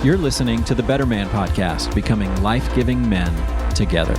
You're listening to the BetterMan podcast, becoming life-giving men together.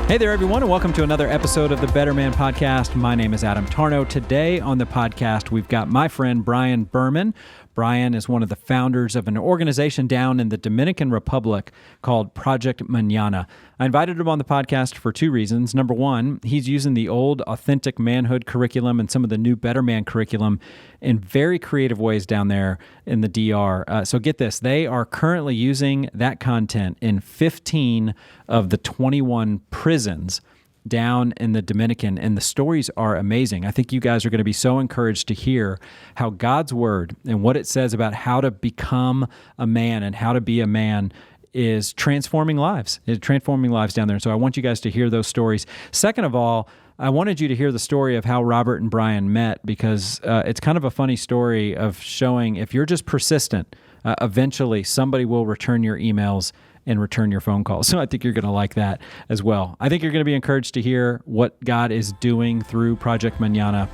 Hey there, everyone, and welcome to another episode of the BetterMan podcast. My name is Adam Tarnow. Today on the podcast, we've got my friend Brian Berman. Brian is one of the founders of an organization down in the Dominican Republic called Project Mañana. I invited him on the podcast for two reasons. Number one, he's using the old Authentic Manhood curriculum and some of the new BetterMan curriculum in very creative ways down there in the DR. So get this, they are currently using that content in 15 of the 21 prisons down in the Dominican, and the stories are amazing. I think you guys are going to be so encouraged to hear how God's word and what it says about how to become a man and how to be a man is transforming lives. It's transforming lives down there. And so I want you guys to hear those stories. Second of all, I wanted you to hear the story of how Robert and Brian met, because it's kind of a funny story of showing if you're just persistent, eventually somebody will return your emails and return your phone calls. So I think you're going to like that as well. I think you're going to be encouraged to hear what God is doing through Project Mañana.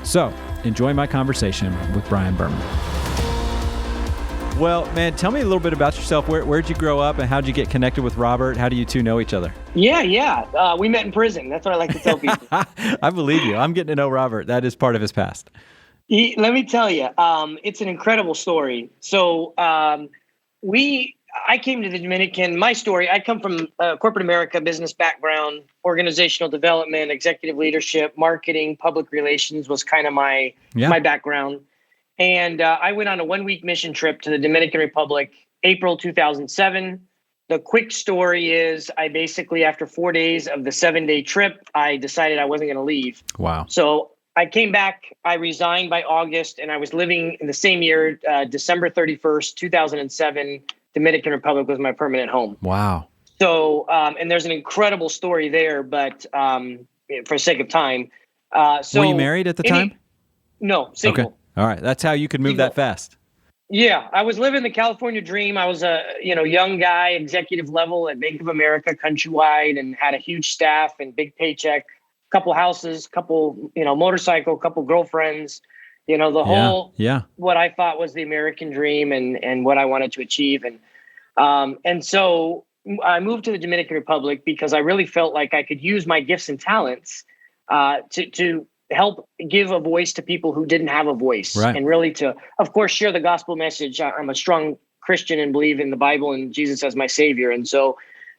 So enjoy my conversation with Brian Berman. Well, man, tell me a little bit about yourself. Where'd you grow up and how'd you get connected with Robert? How do you two know each other? Yeah. We met in prison. That's what I like to tell people. I believe you. I'm getting to know Robert. That is part of his past. Let me tell you, it's an incredible story. So I came to the Dominican. My story, I come from corporate America, business background, organizational development, executive leadership, marketing, public relations was kind of my background. And I went on a 1-week mission trip to the Dominican Republic, April 2007. The quick story is I basically, after 4 days of the 7-day trip, I decided I wasn't going to leave. Wow. So I came back, I resigned by August, and I was living in the same year, December 31st, 2007, Dominican Republic was my permanent home. Wow. So, and there's an incredible story there, but for sake of time. So were you married at the time? No, single. Okay. All right. That's how you could move that fast. Yeah. I was living the California dream. I was a young guy, executive level at Bank of America countrywide, and had a huge staff and big paycheck, couple houses, couple, motorcycle, couple girlfriends. The whole, what I thought was the American dream and what I wanted to achieve. And so I moved to the Dominican Republic because I really felt like I could use my gifts and talents to help give a voice to people who didn't have a voice, right. And really to, of course, share the gospel message. I'm a strong Christian and believe in the Bible and Jesus as my savior. And so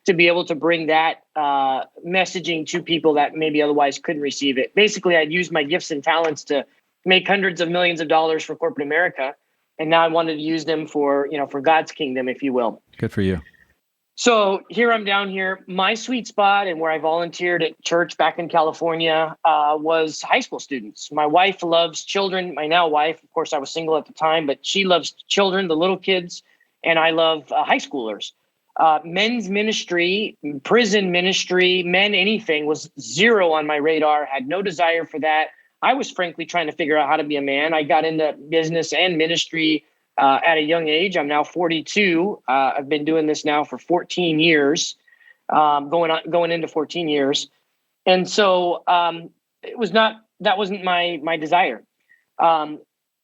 to be able to bring that messaging to people that maybe otherwise couldn't receive it. Basically, I'd use my gifts and talents to make hundreds of millions of dollars for corporate America. And now I wanted to use them for God's kingdom, if you will. Good for you. So here I'm down here. My sweet spot and where I volunteered at church back in California was high school students. My wife loves children. My now wife, of course, I was single at the time, but she loves children, the little kids, and I love high schoolers. Men's ministry, prison ministry, men, anything was zero on my radar, had no desire for that. I was frankly trying to figure out how to be a man. I got into business and ministry at a young age. I'm now 42. I've been doing this now for 14 years, going into 14 years. And so that wasn't my desire.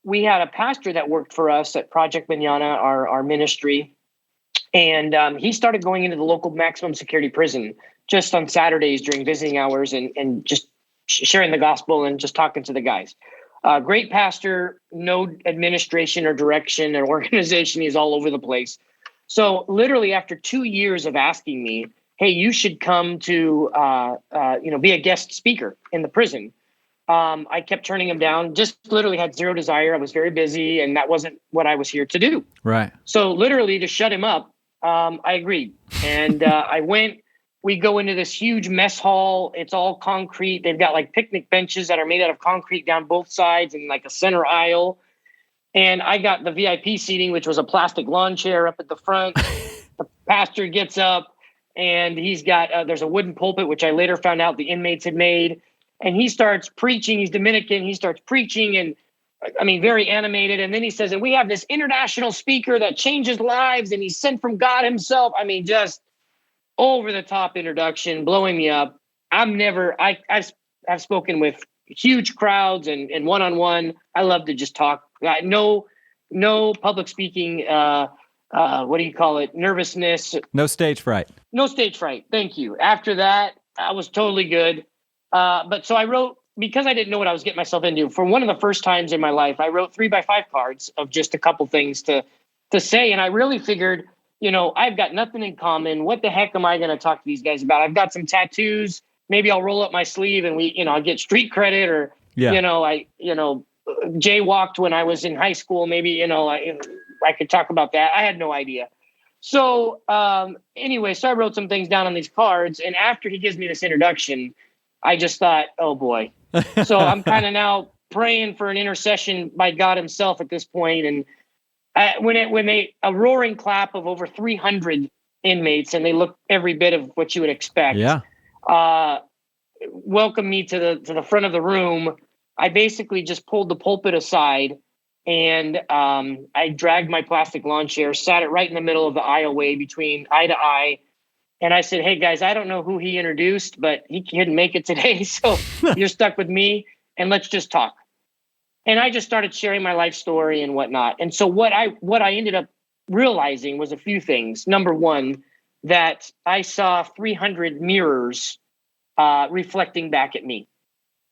We had a pastor that worked for us at Project Mañana, our ministry. And he started going into the local maximum security prison just on Saturdays during visiting hours and just sharing the gospel and just talking to the guys. Great pastor, no administration or direction or organization. He's all over the place. So literally after 2 years of asking me, hey, you should come to, be a guest speaker in the prison. I kept turning him down, just literally had zero desire. I was very busy and that wasn't what I was here to do. Right. So literally to shut him up, I agreed. And I went. We go into this huge mess hall. It's all concrete. They've got like picnic benches that are made out of concrete down both sides and like a center aisle. And I got the VIP seating, which was a plastic lawn chair up at the front. The pastor gets up and he's got, there's a wooden pulpit, which I later found out the inmates had made. And he starts preaching. He's Dominican. He starts preaching and very animated. And then he says, and we have this international speaker that changes lives and he's sent from God himself. Just over the top introduction, blowing me up. I've spoken with huge crowds and one-on-one. I love to just talk. No public speaking what do you call it? Nervousness. No stage fright. No stage fright. Thank you. After that, I was totally good. But so I wrote, because I didn't know what I was getting myself into, for one of the first times in my life, I wrote 3x5 cards of just a couple things to say. And I really figured, I've got nothing in common. What the heck am I going to talk to these guys about? I've got some tattoos. Maybe I'll roll up my sleeve and I'll get street credit, or, jaywalked when I was in high school. Maybe, I could talk about that. I had no idea. So anyway, so I wrote some things down on these cards. And after he gives me this introduction, I just thought, oh boy. So I'm kind of now praying for an intercession by God himself at this point. And when a roaring clap of over 300 inmates, and they look every bit of what you would expect, welcomed me to the front of the room, I basically just pulled the pulpit aside, and I dragged my plastic lawn chair, sat it right in the middle of the aisleway between eye to eye. And I said, hey guys, I don't know who he introduced, but he couldn't make it today. So you're stuck with me, and let's just talk. And I just started sharing my life story and whatnot. And so what I ended up realizing was a few things. Number one, that I saw 300 mirrors reflecting back at me.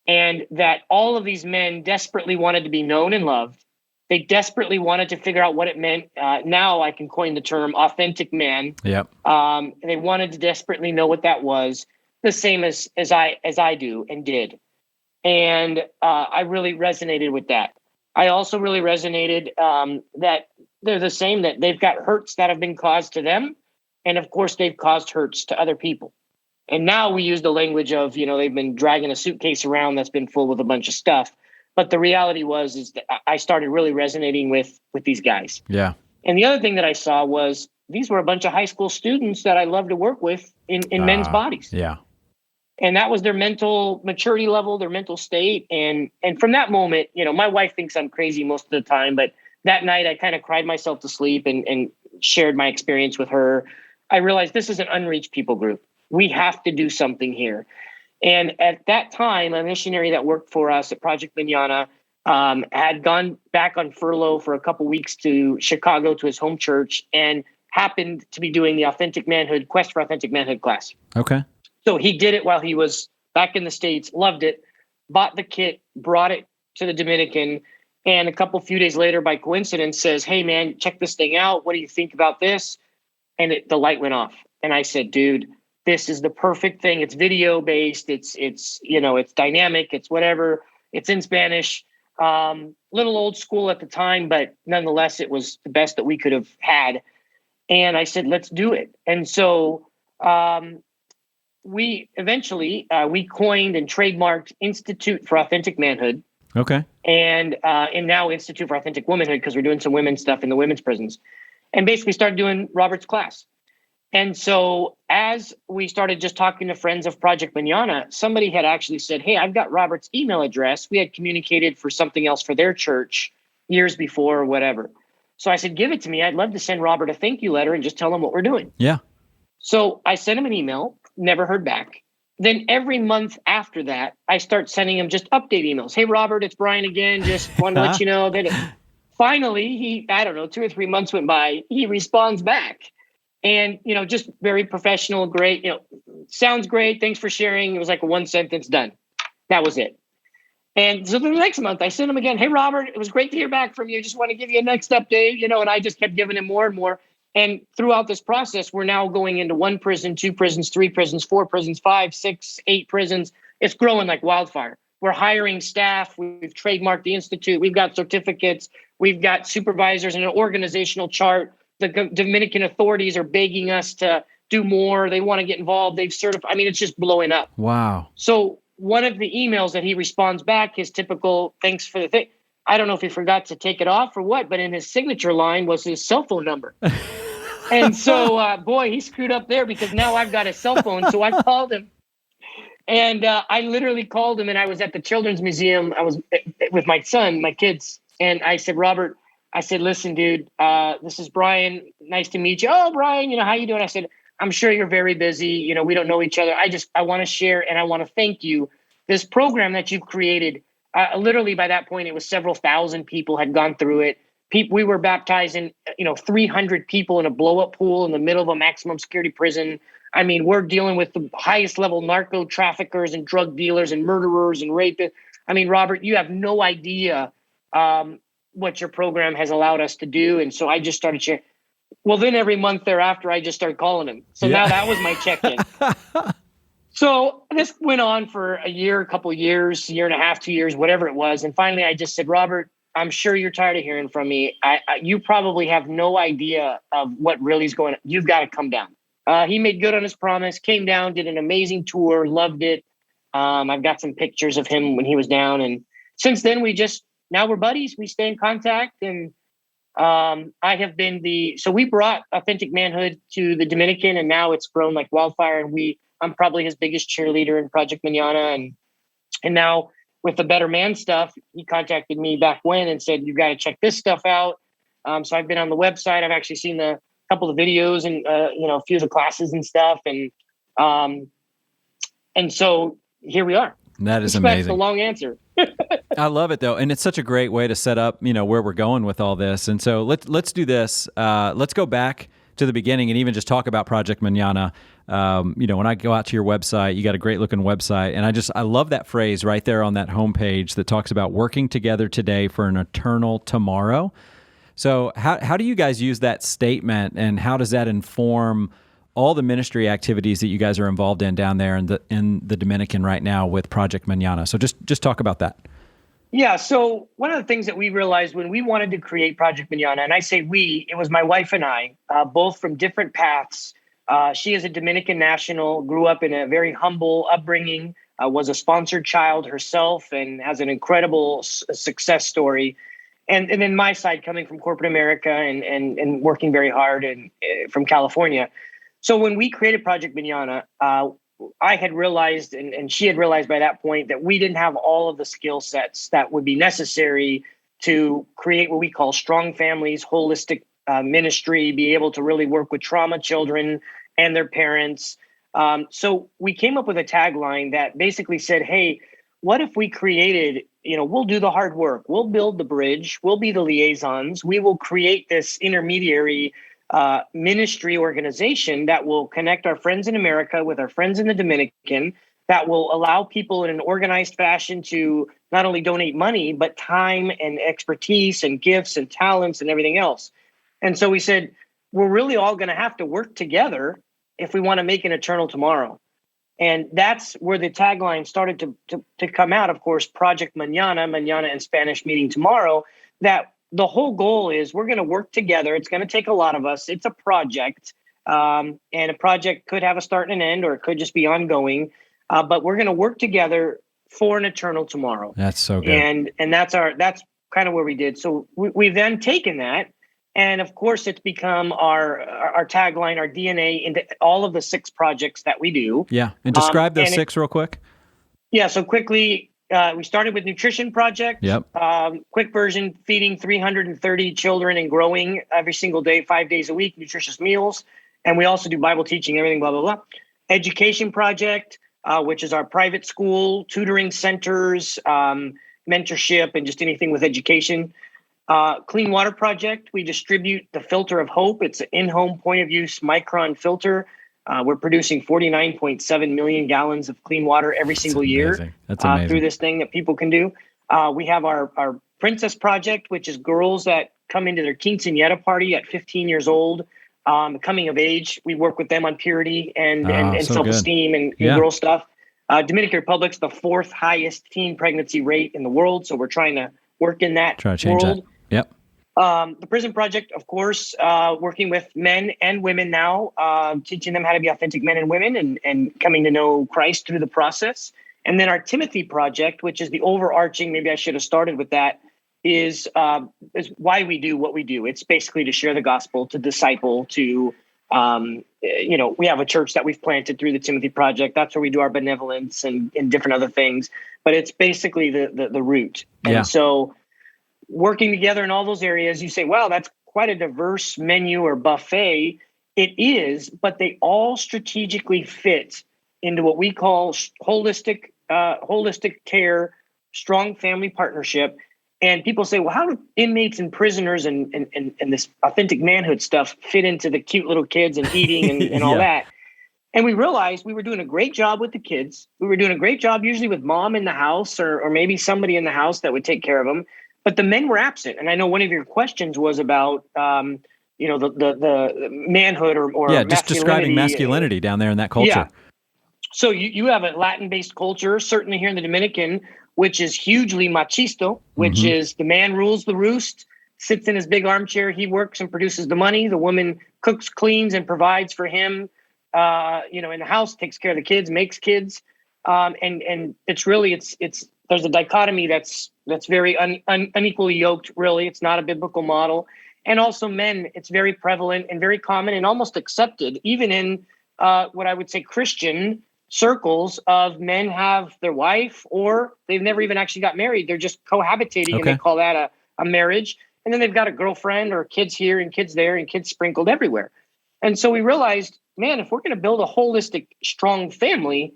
And that all of these men desperately wanted to be known and loved. They desperately wanted to figure out what it meant. Now I can coin the term authentic man. Yep. They wanted to desperately know what that was, the same as I do and did. And I really resonated with that. I also really resonated that they're the same, that they've got hurts that have been caused to them. And of course, they've caused hurts to other people. And now we use the language of, they've been dragging a suitcase around that's been full with a bunch of stuff. But the reality is that I started really resonating with these guys. Yeah. And the other thing that I saw was these were a bunch of high school students that I love to work with in men's bodies. Yeah. And that was their mental maturity level, their mental state. And from that moment, my wife thinks I'm crazy most of the time, but that night I kind of cried myself to sleep and shared my experience with her. I realized this is an unreached people group. We have to do something here. And at that time, a missionary that worked for us at Project Mañana had gone back on furlough for a couple weeks to Chicago to his home church, and happened to be doing the Quest for Authentic Manhood class. Okay. So he did it while he was back in the States, loved it, bought the kit, brought it to the Dominican, and a few days later, by coincidence, says, hey man, check this thing out. What do you think about this? And the light went off. And I said, dude, this is the perfect thing. It's video based. It's dynamic. It's whatever. It's in Spanish. Little old school at the time, but nonetheless, it was the best that we could have had. And I said, let's do it. And so we eventually we coined and trademarked Institute for Authentic Manhood. Okay. And now Institute for Authentic Womanhood, because we're doing some women's stuff in the women's prisons, and basically started doing Robert's class. And so as we started just talking to friends of Project Mañana, somebody had actually said, hey, I've got Robert's email address. We had communicated for something else for their church years before or whatever. So I said, give it to me. I'd love to send Robert a thank you letter and just tell him what we're doing. Yeah. So I sent him an email, never heard back. Then every month after that, I start sending him just update emails. Hey, Robert, it's Brian again. Just want to let you know that finally, 2 or 3 months went by. He responds back. And, just very professional, great, sounds great. Thanks for sharing. It was like a one sentence, done. That was it. And so the next month I sent him again. Hey, Robert, it was great to hear back from you. Just want to give you a next update, and I just kept giving him more and more. And throughout this process, we're now going into 1 prison, 2 prisons, 3 prisons, 4 prisons, 5, 6, 8 prisons. It's growing like wildfire. We're hiring staff. We've trademarked the Institute. We've got certificates. We've got supervisors and an organizational chart. The Dominican authorities are begging us to do more. They want to get involved. They've certified. It's just blowing up. Wow. So one of the emails that he responds back, his typical thanks for the thing. I don't know if he forgot to take it off or what, but in his signature line was his cell phone number. And so, boy, he screwed up there, because now I've got his cell phone. So I called him. And I literally called him, and I was at the Children's Museum. I was with my son, my kids. And I said, Robert, listen, dude, this is Brian. Nice to meet you. Oh, Brian, how you doing? I said, I'm sure you're very busy. We don't know each other. I want to share, and I want to thank you. This program that you've created, literally by that point, it was several thousand people had gone through it. we were baptizing, 300 people in a blow-up pool in the middle of a maximum security prison. I mean, we're dealing with the highest level narco traffickers and drug dealers and murderers and rapists. I mean, Robert, you have no idea what your program has allowed us to do. And so I just started sharing. Well, then every month thereafter, I just started calling him. So now that was my check-in. So this went on for a year, a couple of years, year and a half, 2 years, whatever it was. And finally, I just said, Robert, I'm sure you're tired of hearing from me. You probably have no idea of what really is going on. You've got to come down. He made good on his promise, came down, did an amazing tour, loved it. I've got some pictures of him when he was down. And since then, now we're buddies. We stay in contact. And I have been so we brought Authentic Manhood to the Dominican, and now it's grown like wildfire. And I'm probably his biggest cheerleader in Project Mañana. And now with the BetterMan stuff, he contacted me back when and said, you got to check this stuff out. So I've been on the website. I've actually seen a couple of videos and, a few of the classes and stuff. And so here we are. That is amazing. That's a long answer. I love it though. And it's such a great way to set up, where we're going with all this. And so let's do this. Let's go back to the beginning and even just talk about Project Mañana. When I go out to your website, you got a great looking website. And I love that phrase right there on that homepage that talks about working together today for an eternal tomorrow. So how do you guys use that statement, and how does that inform all the ministry activities that you guys are involved in down there in the Dominican right now with Project Mañana? So just talk about that. Yeah. So one of the things that we realized when we wanted to create Project Mañana, and I say we, it was my wife and I, both from different paths. She is a Dominican national, grew up in a very humble upbringing, was a sponsored child herself, and has an incredible success story. And then my side, coming from corporate America and working very hard and from California. So when we created Project Mañana, I had realized, and she had realized by that point, that we didn't have all of the skill sets that would be necessary to create what we call strong families, holistic ministry, be able to really work with trauma children and their parents. So we came up with a tagline that basically said, hey, what if we created, we'll do the hard work, we'll build the bridge, we'll be the liaisons, we will create this intermediary ministry organization that will connect our friends in America with our friends in the Dominican, that will allow people in an organized fashion to not only donate money, but time and expertise and gifts and talents and everything else. And so we said, we're really all going to have to work together if we want to make an eternal tomorrow. And that's where the tagline started to come out. Of course, Project Mañana in Spanish meaning tomorrow, that the whole goal is we're going to work together. It's going to take a lot of us. It's a project, and a project could have a start and an end, or it could just be ongoing. But we're going to work together for an eternal tomorrow. That's so good. And that's kind of where we did. So we've then taken that, and of course, it's become our tagline, our DNA into all of the 6 projects that we do. Yeah, and describe those 6 real quick. Yeah, so quickly. We started with Nutrition Project. Yep. Quick version, feeding 330 children and growing every single day, 5 days a week, nutritious meals. And we also do Bible teaching, everything, blah, blah, blah. Education Project, which is our private school, tutoring centers, mentorship, and just anything with education. Clean Water Project, we distribute the Filter of Hope. It's an in-home point-of-use micron filter. We're producing 49.7 million gallons of clean water every single year through this thing that people can do. We have our Princess Project, which is girls that come into their quinceañera party at 15 years old, coming of age. We work with them on purity and so self-esteem and girl stuff. Dominican Republic's the 4th highest teen pregnancy rate in the world, so we're trying to work in that change world. That. Yep. The Prison Project, of course, working with men and women now, teaching them how to be authentic men and women and coming to know Christ through the process. And then our Timothy Project, which is the overarching, maybe I should have started with that, is why we do what we do. It's basically to share the gospel, to disciple, to, we have a church that we've planted through the Timothy Project. That's where we do our benevolence and different other things. But it's basically the root. And so working together in all those areas, you say, wow, that's quite a diverse menu or buffet. It is, but they all strategically fit into what we call holistic care, strong family partnership. And people say, well, how do inmates and prisoners and this authentic manhood stuff fit into the cute little kids and eating and all that? And we realized we were doing a great job with the kids. We were doing a great job usually with mom in the house or maybe somebody in the house that would take care of them. But the men were absent. And I know one of your questions was about, the manhood or just describing masculinity down there in that culture. Yeah. So you have a Latin-based culture, certainly here in the Dominican, which is hugely machisto, which is the man rules the roost, sits in his big armchair. He works and produces the money. The woman cooks, cleans, and provides for him. In the house, takes care of the kids, makes kids, and it's really there's a dichotomy that's very unequally yoked. Really, it's not a biblical model. And also, men, it's very prevalent and very common and almost accepted, even in what I would say Christian circles. Of men have their wife, or they've never even actually got married. They're just cohabitating, and they call that a marriage. And then they've got a girlfriend or kids here and kids there and kids sprinkled everywhere. And so we realized, man, if we're going to build a holistic, strong family,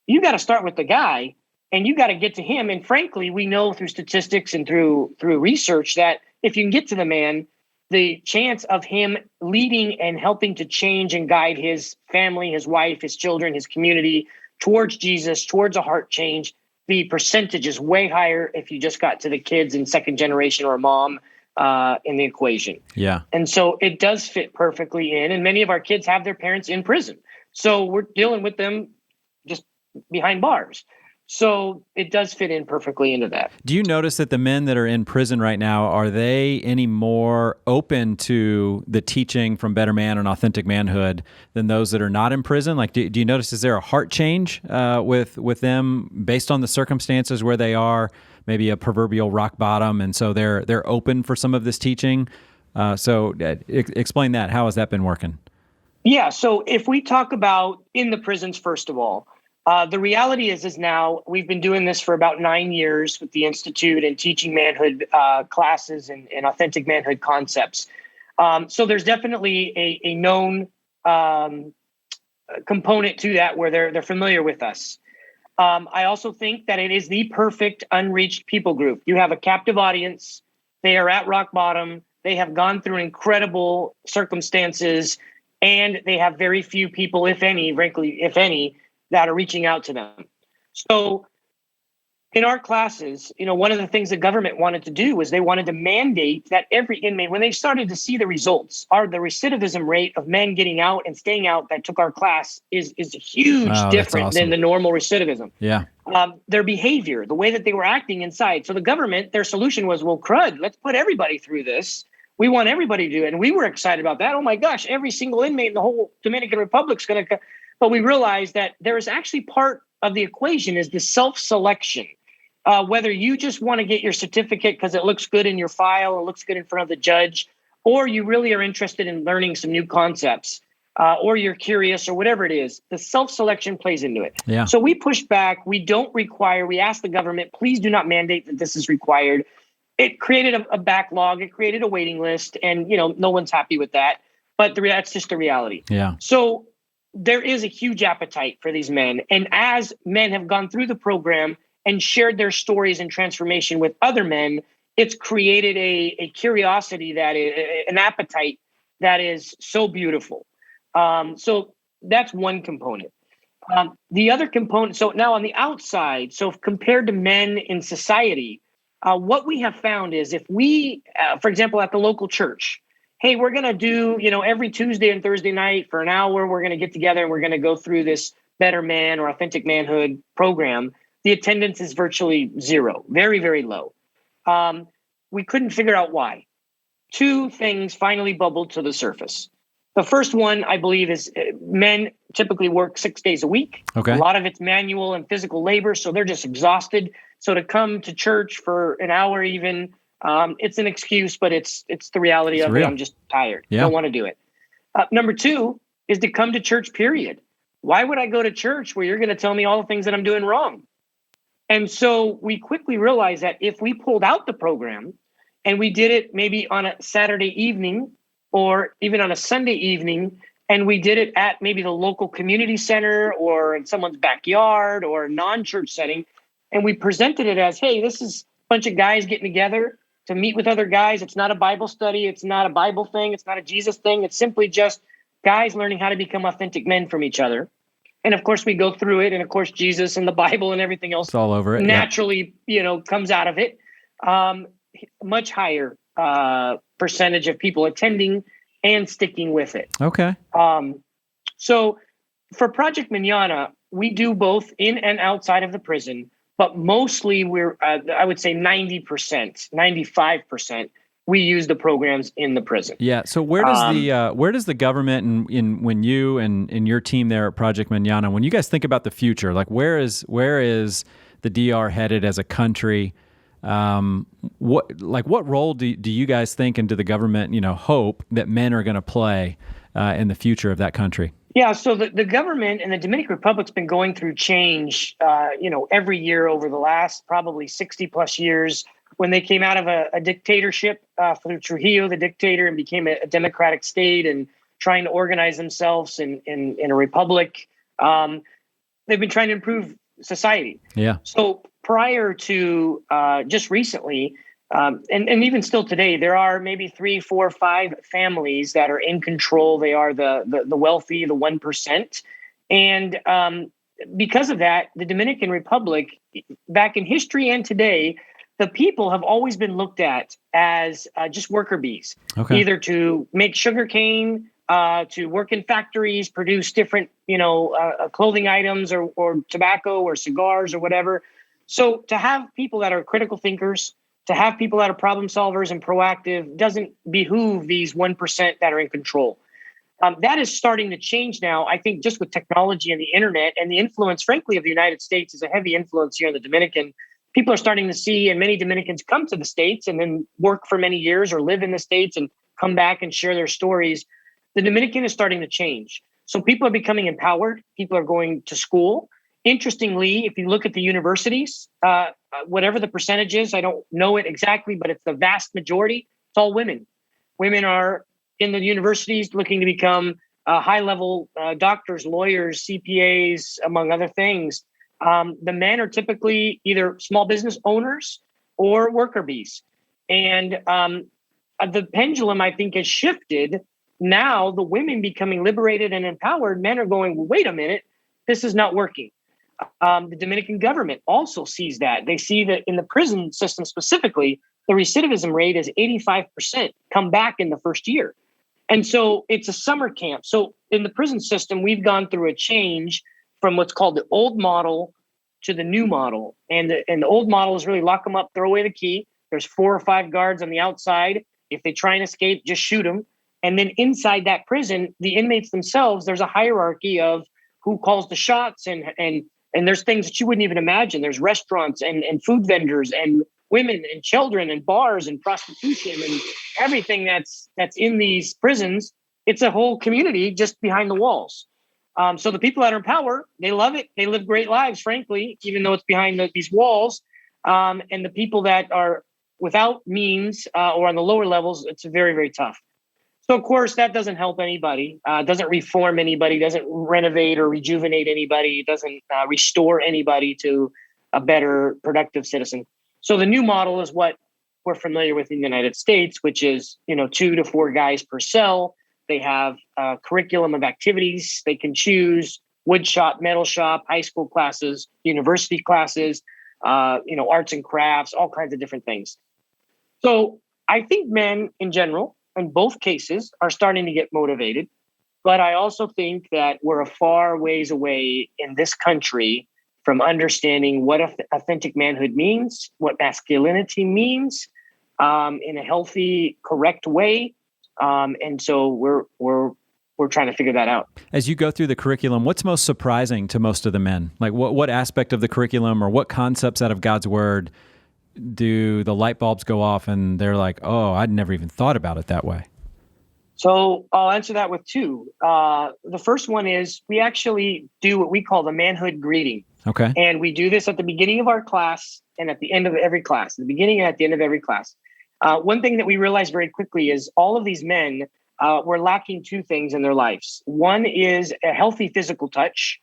you got to start with the guy and you got to get to him. And frankly, we know through statistics and through research that if you can get to the man, the chance of him leading and helping to change and guide his family, his wife, his children, his community towards Jesus, towards a heart change, the percentage is way higher if you just got to the kids in second generation or a mom in the equation. Yeah. And so it does fit perfectly in. And many of our kids have their parents in prison. So we're dealing with them just behind bars. So it does fit in perfectly into that. Do you notice that the men that are in prison right now, are they any more open to the teaching from BetterMan and Authentic Manhood than those that are not in prison? Like, do you notice, is there a heart change with them based on the circumstances where they are, maybe a proverbial rock bottom, and so they're open for some of this teaching? Explain that. How has that been working? Yeah, so if we talk about in the prisons, first of all, the reality is now we've been doing this for about 9 years with the Institute and teaching manhood classes and authentic manhood concepts. So there's definitely a known component to that where they're familiar with us. I also think that it is the perfect unreached people group. You have a captive audience. They are at rock bottom. They have gone through incredible circumstances, and they have very few people, if any, frankly, if any, that are reaching out to them. So in our classes, one of the things the government wanted to do was they wanted to mandate that every inmate, when they started to see the results, the recidivism rate of men getting out and staying out that took our class is huge different than the normal recidivism. Yeah. Their behavior, the way that they were acting inside. So the government, their solution was, well, crud, let's put everybody through this. We want everybody to do it. And we were excited about that. Oh my gosh, every single inmate in the whole Dominican Republic is going to. But we realized that there is actually part of the equation is the self-selection. Whether you just want to get your certificate because it looks good in your file, it looks good in front of the judge, or you really are interested in learning some new concepts, or you're curious or whatever it is, the self-selection plays into it. Yeah. So we push back. We ask the government, please do not mandate that this is required. It created a backlog. It created a waiting list, and no one's happy with that. But that's just the reality. Yeah. So there is a huge appetite for these men. And as men have gone through the program and shared their stories and transformation with other men, it's created a curiosity, an appetite that is so beautiful. So that's one component. The other component, so now on the outside, so compared to men in society, what we have found is if we, for example, at the local church, hey, we're going to do, every Tuesday and Thursday night for an hour, we're going to get together and we're going to go through this BetterMan or Authentic Manhood program. The attendance is virtually zero, very, very low. We couldn't figure out why. Two things finally bubbled to the surface. The first one, I believe, is men typically work 6 days a week. Okay. A lot of it's manual and physical labor, so they're just exhausted. So to come to church for an hour even, it's an excuse, but it's the reality of it. I'm just tired. Yeah. Don't want to do it. Number two is to come to church, period. Why would I go to church where you're going to tell me all the things that I'm doing wrong? And so we quickly realized that if we pulled out the program and we did it maybe on a Saturday evening or even on a Sunday evening, and we did it at maybe the local community center or in someone's backyard or a non-church setting, and we presented it as, hey, this is bunch of guys getting together to meet with other guys. It's not a Bible study. It's not a Bible thing. It's not a Jesus thing. It's simply just guys learning how to become authentic men from each other. And of course, we go through it. And of course, Jesus and the Bible and everything else It's all over it. Naturally, comes out of it. Much higher percentage of people attending and sticking with it. Okay. So for Project Mañana, we do both in and outside of the prison, but mostly we're, I would say 90%, 95%, we use the programs in the prison. Yeah. So where does the government and when you and your team there at Project Mañana, when you guys think about the future, like where is the DR headed as a country? What role do you guys think, and do the government, hope that men are going to play in the future of that country? Yeah, so the government and the Dominican Republic's been going through change, every year over the last probably 60 plus years. When they came out of a dictatorship through Trujillo, the dictator, and became a democratic state and trying to organize themselves in a republic, they've been trying to improve society. Yeah. So prior to just recently, and even still today, there are maybe 3, 4, 5 families that are in control. They are the wealthy, the 1%. And because of that, the Dominican Republic, back in history and today, the people have always been looked at as just worker bees, either to make sugar cane, to work in factories, produce different, clothing items or tobacco or cigars or whatever. So to have people that are critical thinkers, to have people that are problem solvers and proactive doesn't behoove these 1% that are in control. That is starting to change now, I think, just with technology and the internet and the influence, frankly, of the United States is a heavy influence here in the Dominican. People are starting to see, and many Dominicans come to the States and then work for many years or live in the States and come back and share their stories. The Dominican is starting to change. So people are becoming empowered. People are going to school. Interestingly, if you look at the universities, whatever the percentage is, I don't know it exactly, but it's the vast majority. It's all women. Women are in the universities looking to become high-level doctors, lawyers, CPAs, among other things. The men are typically either small business owners or worker bees. And the pendulum, I think, has shifted. Now the women becoming liberated and empowered, men are going, well, wait a minute, this is not working. The Dominican government also sees that. They see that in the prison system specifically, the recidivism rate is 85% come back in the first year. And so it's a summer camp. So in the prison system, we've gone through a change from what's called the old model to the new model. And the old model is really lock them up, throw away the key. There's 4 or 5 guards on the outside. If they try and escape, just shoot them. And then inside that prison, the inmates themselves, there's a hierarchy of who calls the shots and there's things that you wouldn't even imagine. There's restaurants and food vendors and women and children and bars and prostitution and everything that's in these prisons. It's a whole community just behind the walls. So the people that are in power, they love it. They live great lives, frankly, even though it's behind these walls. And the people that are without means or on the lower levels, it's very, very tough. So, of course, that doesn't help anybody, doesn't reform anybody, doesn't renovate or rejuvenate anybody, doesn't restore anybody to a better, productive citizen. So the new model is what we're familiar with in the United States, which is, 2 to 4 guys per cell. They have a curriculum of activities. They can choose wood shop, metal shop, high school classes, university classes, arts and crafts, all kinds of different things. So I think men in general, in both cases, are starting to get motivated. But I also think that we're a far ways away in this country from understanding what authentic manhood means, what masculinity means in a healthy, correct way. And so we're trying to figure that out. As you go through the curriculum, what's most surprising to most of the men? Like what aspect of the curriculum or what concepts out of God's word do the light bulbs go off and they're like, oh, I'd never even thought about it that way? So I'll answer that with 2. The first one is we actually do what we call the manhood greeting. Okay. And we do this at the beginning of our class and at the end of every class, the beginning and at the end of every class. One thing that we realized very quickly is all of these men were lacking 2 things in their lives. One is a healthy physical touch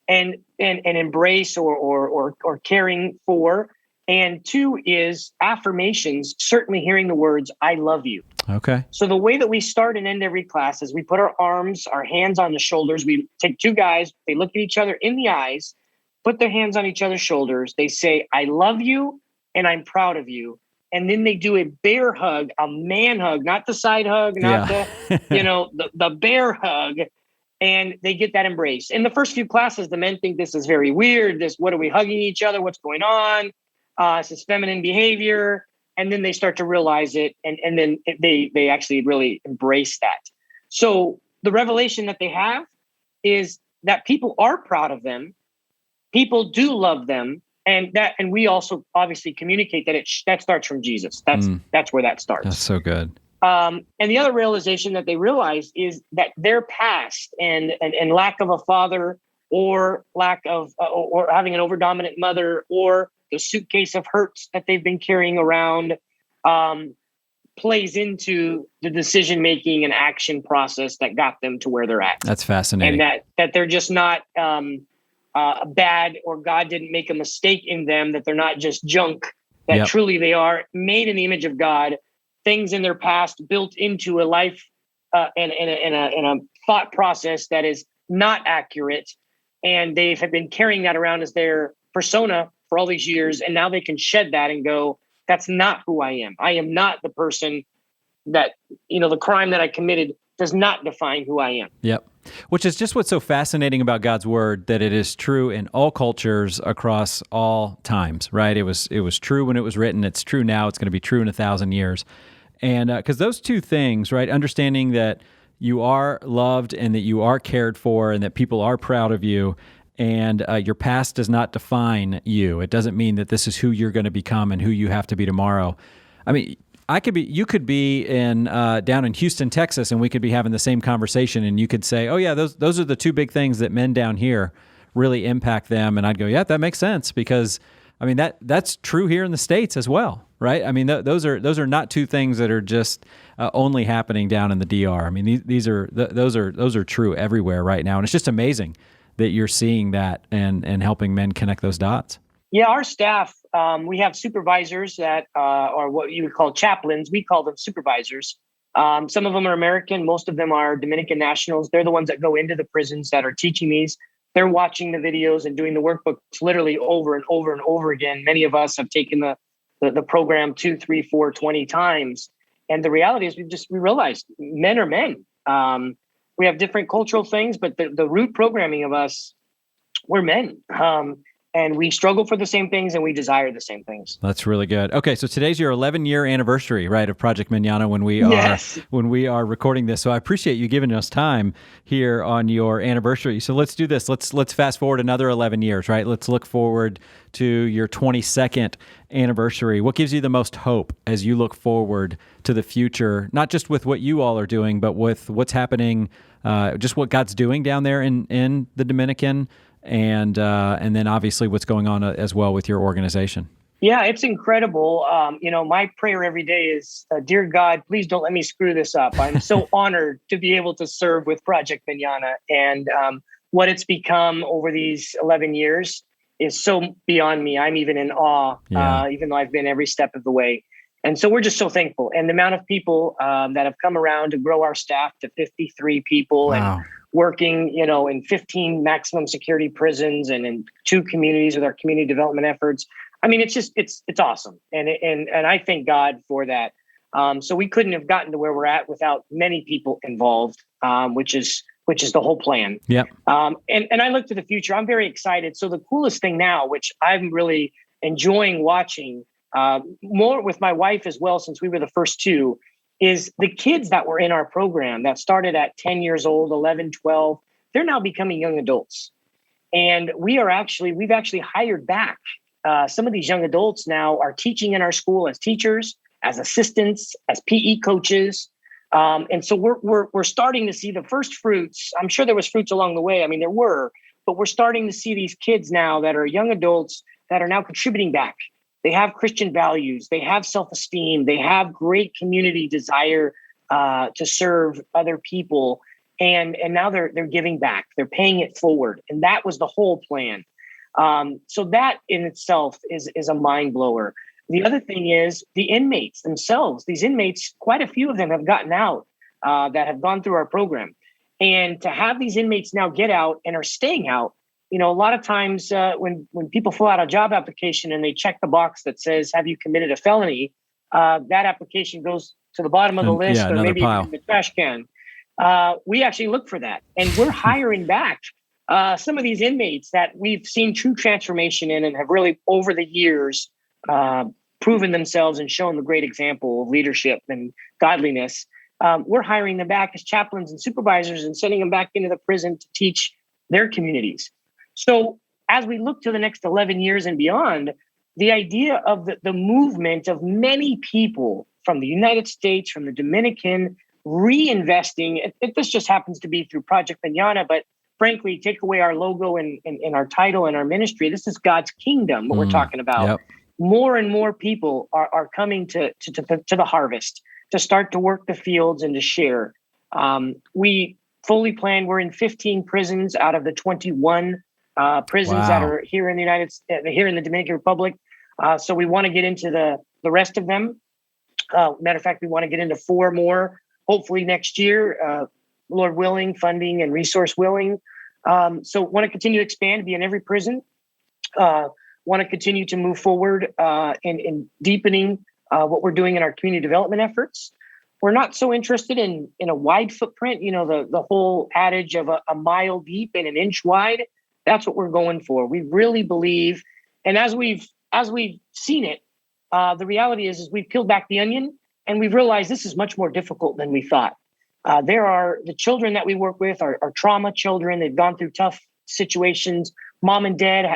and embrace or caring for And two is affirmations, certainly hearing the words, I love you. Okay. So the way that we start and end every class is we put our arms, our hands on the shoulders. We take two guys, they look at each other in the eyes, put their hands on each other's shoulders. They say, I love you and I'm proud of you. And then they do a bear hug, a man hug, not the side hug, not the bear hug. And they get that embrace. In the first few classes, the men think this is very weird. What are we hugging each other? What's going on? This is feminine behavior. And then they start to realize it. And then they actually really embrace that. So the revelation that they have is that people are proud of them. People do love them. And we also obviously communicate that that starts from Jesus. That's where that starts. That's so good. And the other realization that they realize is that their past and lack of a father, or lack of or having an overdominant mother, or the suitcase of hurts that they've been carrying around, plays into the decision making and action process that got them to where they're at. That's fascinating. And that they're just not bad, or God didn't make a mistake in them, that they're not just junk, that truly they are made in the image of God. Things in their past built into a life and a thought process that is not accurate. And they have been carrying that around as their persona for all these years. And now they can shed that and go, that's not who I am. I am not the person that, the crime that I committed does not define who I am. Yep. Which is just what's so fascinating about God's word, that it is true in all cultures across all times, right? It was true when it was written. It's true now. It's going to be true in 1,000 years. And because those two things, right, understanding that you are loved and that you are cared for and that people are proud of you, and your past does not define you. It doesn't mean that this is who you're going to become and who you have to be tomorrow. I mean, you could be down in Houston, Texas, and we could be having the same conversation, and you could say, oh yeah, those are the two big things that men down here really impact them. And I'd go, yeah, that makes sense, because I mean, that's true here in the States as well, right? I mean, those are not two things that are just only happening down in the DR. I mean, those are true everywhere right now, and it's just amazing that you're seeing that and helping men connect those dots. Yeah, our staff, we have supervisors that are what you would call chaplains. We call them supervisors. Some of them are American. Most of them are Dominican nationals. They're the ones that go into the prisons that are teaching these. They're watching the videos and doing the workbooks literally over and over and over again. Many of us have taken the program 2, 3, 4, 20 times. And the reality is we realized men are men. We have different cultural things, but the root programming of us, we're men. And we struggle for the same things and we desire the same things. That's really good. Okay, so today's your 11-year anniversary, right, of Project Mañana when we are recording this. So I appreciate you giving us time here on your anniversary. So let's do this. Let's fast forward another 11 years, right? Let's look forward to your 22nd anniversary. What gives you the most hope as you look forward to the future, not just with what you all are doing, but with what's happening, just what God's doing down there in the Dominican, and then obviously what's going on as well with your organization? Yeah, it's incredible. My prayer every day is, dear God, please don't let me screw this up. I'm so honored to be able to serve with Project Mañana, and what it's become over these 11 years is so beyond me. I'm even in awe, even though I've been every step of the way. And so we're just so thankful. And the amount of people that have come around to grow our staff to 53 people. Wow. And working, in 15 maximum security prisons and in 2 communities with our community development efforts. I mean, it's awesome. And I thank God for that. So we couldn't have gotten to where we're at without many people involved, which is the whole plan. Yep. And I look to the future. I'm very excited. So the coolest thing now, which I'm really enjoying watching more with my wife as well, since we were the first 2, is the kids that were in our program that started at 10 years old, 11, 12, they're now becoming young adults. And we've actually hired back. Some of these young adults now are teaching in our school as teachers, as assistants, as PE coaches. And so we're starting to see the first fruits. I'm sure there was fruits along the way. I mean, there were, but we're starting to see these kids now that are young adults that are now contributing back. They have Christian values. They have self-esteem. They have great community desire to serve other people. And now they're giving back. They're paying it forward. And that was the whole plan. So that in itself is a mind blower. The other thing is the inmates themselves. These inmates, quite a few of them have gotten out that have gone through our program. And to have these inmates now get out and are staying out, a lot of times when people fill out a job application and they check the box that says, have you committed a felony? That application goes to the bottom of the list or maybe in the trash can. We actually look for that. And we're hiring back some of these inmates that we've seen true transformation in and have really over the years proven themselves and shown the great example of leadership and godliness. We're hiring them back as chaplains and supervisors and sending them back into the prison to teach their communities. So as we look to the next 11 years and beyond, the idea of the movement of many people from the United States, from the Dominican, reinvesting, this just happens to be through Project Mañana, but frankly, take away our logo and our title and our ministry. This is God's kingdom, what we're talking about. Yep. More and more people are coming to the harvest, to start to work the fields and to share. We fully plan, we're in 15 prisons out of the 21 prisons that are here in the Dominican Republic. So we want to get into the rest of them. Matter of fact, we want to get into 4 more, hopefully next year, Lord willing, funding and resource willing. So want to continue to expand, be in every prison. Want to continue to move forward in deepening what we're doing in our community development efforts. We're not so interested in a wide footprint, the whole adage of a mile deep and an inch wide. That's what we're going for. We really believe, and as we've seen it, the reality is we've peeled back the onion and we've realized this is much more difficult than we thought. There are the children that we work with are trauma children. They've gone through tough situations. Mom and dad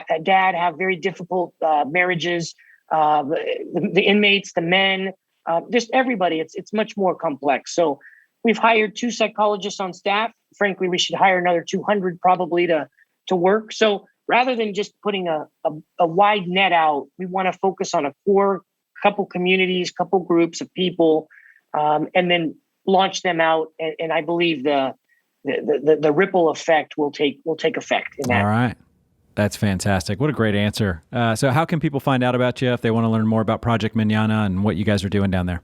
have very difficult marriages. The inmates, the men, just everybody. It's much more complex. So we've hired 2 psychologists on staff. Frankly, we should hire another 200 probably to work. So rather than just putting a wide net out, we want to focus on a core couple communities, couple groups of people, and then launch them out. And I believe the ripple effect will take effect in that. All right. That's fantastic. What a great answer. So how can people find out about you if they want to learn more about Project Mañana and what you guys are doing down there?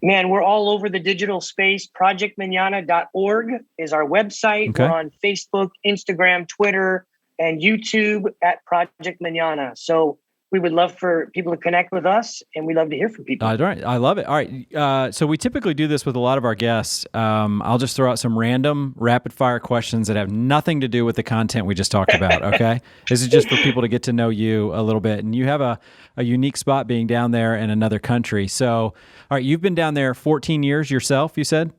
Man, we're all over the digital space. ProjectMañana.org is our website. Okay. We're on Facebook, Instagram, Twitter, and YouTube at Project Mañana. So we would love for people to connect with us, and we love to hear from people. All right. I love it. All right. So we typically do this with a lot of our guests. I'll just throw out some random rapid-fire questions that have nothing to do with the content we just talked about, okay? This is just for people to get to know you a little bit. And you have a unique spot being down there in another country. So, all right, you've been down there 14 years yourself, you said?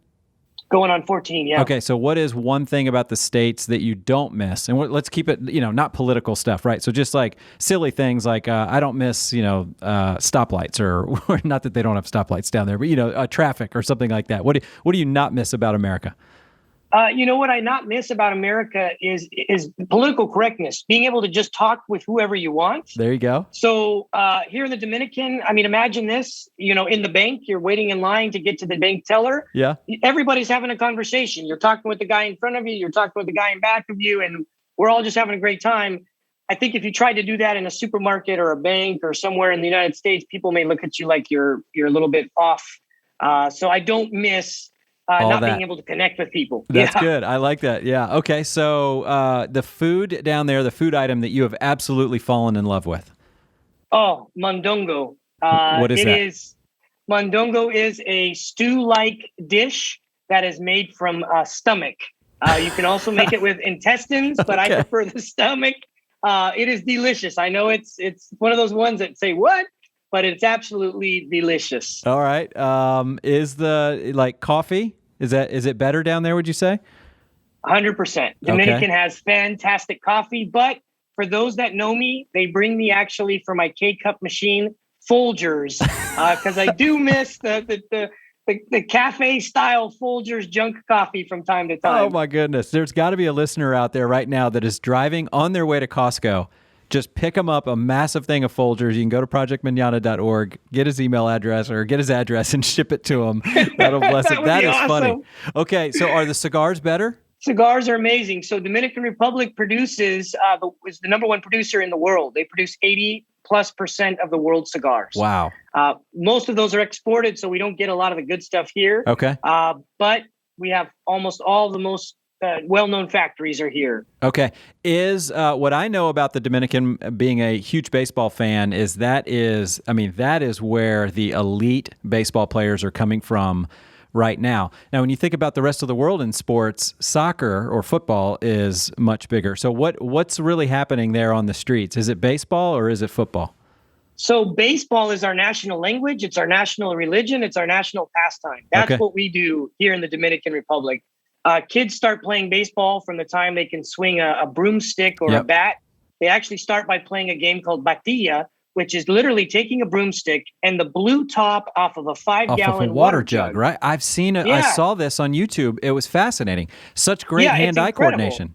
Going on 14, yeah. Okay, so what is one thing about the States that you don't miss? And let's keep it, not political stuff, right? So just like silly things like I don't miss, stoplights or not that they don't have stoplights down there, but, traffic or something like that. What do you not miss about America? What I not miss about America is political correctness, being able to just talk with whoever you want. There you go. So here in the Dominican, imagine this, in the bank, you're waiting in line to get to the bank teller. Yeah. Everybody's having a conversation. You're talking with the guy in front of you. You're talking with the guy in back of you, and we're all just having a great time. I think if you tried to do that in a supermarket or a bank or somewhere in the United States, people may look at you like you're a little bit off. So I don't miss being able to connect with people. That's good. I like that. Yeah. Okay. So the food down there, the food item that you have absolutely fallen in love with. Oh, mondongo. What is that? Mondongo is a stew-like dish that is made from stomach. You can also make it with intestines, but I prefer the stomach. It is delicious. I know it's one of those ones that say, what? But it's absolutely delicious. All right. Is the coffee? Is it better down there? Would you say? 100%. Dominican has fantastic coffee, but for those that know me, they bring me actually for my K-cup machine Folgers because I do miss the cafe style Folgers junk coffee from time to time. Oh my goodness! There's got to be a listener out there right now that is driving on their way to Costco. Just pick him up a massive thing of Folgers. You can go to projectmañana.org, get his email address or get his address and ship it to him. That'll bless him. That is awesome. Funny. Okay, so are the cigars better? Cigars are amazing. So Dominican Republic is the number one producer in the world. They produce 80+% of the world's cigars. Wow. Most of those are exported, so we don't get a lot of the good stuff here. Okay. But we have almost all the most well-known factories are here. Okay. Is what I know about the Dominican, being a huge baseball fan, that is where the elite baseball players are coming from right now. Now, when you think about the rest of the world in sports, soccer or football is much bigger. So what's really happening there on the streets? Is it baseball or is it football? So baseball is our national language. It's our national religion. It's our national pastime. That's what we do here in the Dominican Republic. Kids start playing baseball from the time they can swing a broomstick or a bat. They actually start by playing a game called batilla, which is literally taking a broomstick and the blue top off of a 5-gallon water jug, right? I've seen it. Yeah. I saw this on YouTube. It was fascinating. Such great hand-eye coordination.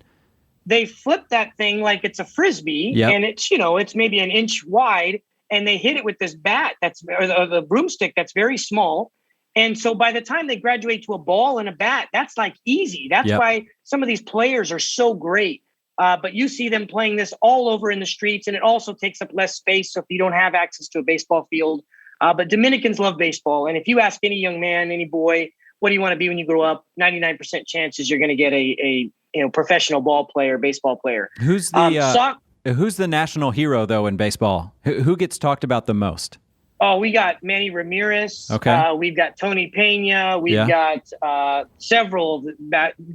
They flip that thing like it's a Frisbee, and it's maybe an inch wide, and they hit it with this bat or the broomstick that's very small. And so by the time they graduate to a ball and a bat, that's like easy. That's why some of these players are so great. But you see them playing this all over in the streets, and it also takes up less space. So if you don't have access to a baseball field, but Dominicans love baseball. And if you ask any young man, any boy, what do you want to be when you grow up? 99% chances you're going to get a professional baseball player. Who's the national hero though in baseball? Who gets talked about the most? Oh, we got Manny Ramirez. Okay. We've got Tony Pena. We've got several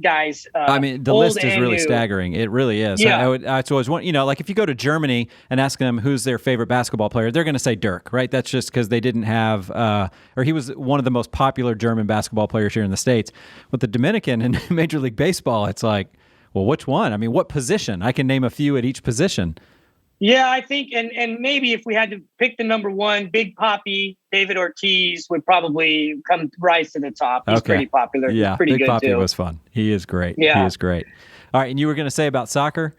guys. The list is really staggering. It really is. Yeah. I always want, like if you go to Germany and ask them who's their favorite basketball player, they're going to say Dirk, right? That's just because they didn't have, or he was one of the most popular German basketball players here in the States. With the Dominican and Major League Baseball, it's like, well, which one? I mean, what position? I can name a few at each position. Yeah, I think, and maybe if we had to pick the number one, Big Papi, David Ortiz would probably rise to the top. He's pretty popular. Yeah, pretty Big good Papi too. was fun. He is great. Yeah. He is great. All right, and you were going to say about soccer?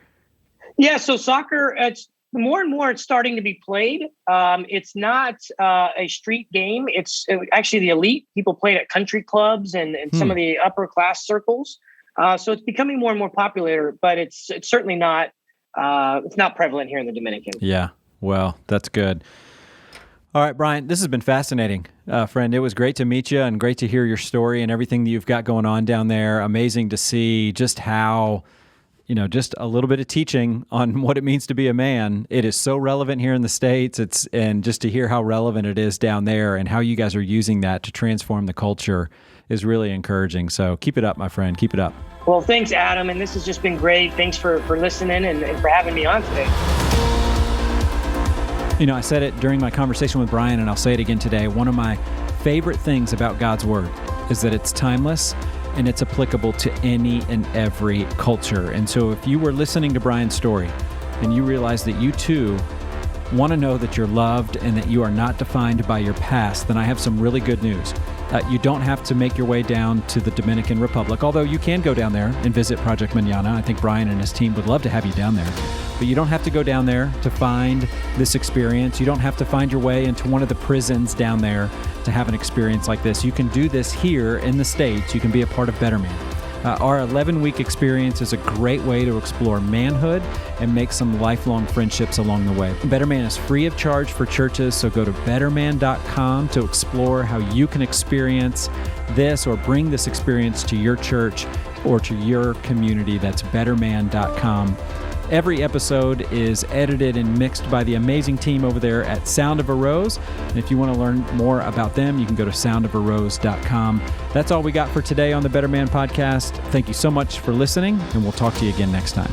Yeah, so soccer, it's more and more it's starting to be played. It's not a street game. It's actually the elite. People play it at country clubs and some of the upper class circles. So it's becoming more and more popular, but it's certainly not. It's not prevalent here in the Dominican. Yeah, well, that's good. All right, Brian, this has been fascinating, friend. It was great to meet you and great to hear your story and everything that you've got going on down there. Amazing to see just how, just a little bit of teaching on what it means to be a man. It is so relevant here in the States. And just to hear how relevant it is down there and how you guys are using that to transform the culture is really encouraging. So keep it up, my friend. Keep it up. Well, thanks, Adam. And this has just been great. Thanks for listening and for having me on today. I said it during my conversation with Brian, and I'll say it again today. One of my favorite things about God's Word is that it's timeless and it's applicable to any and every culture. And so if you were listening to Brian's story and you realize that you too want to know that you're loved and that you are not defined by your past, then I have some really good news. You don't have to make your way down to the Dominican Republic, although you can go down there and visit Project Mañana. I think Brian and his team would love to have you down there. But you don't have to go down there to find this experience. You don't have to find your way into one of the prisons down there to have an experience like this. You can do this here in the States. You can be a part of BetterMan. Our 11-week experience is a great way to explore manhood and make some lifelong friendships along the way. BetterMan is free of charge for churches, so go to betterman.com to explore how you can experience this or bring this experience to your church or to your community. That's betterman.com. Every episode is edited and mixed by the amazing team over there at Sound of a Rose. And if you want to learn more about them, you can go to soundofarose.com. That's all we got for today on the BetterMan podcast. Thank you so much for listening, and we'll talk to you again next time.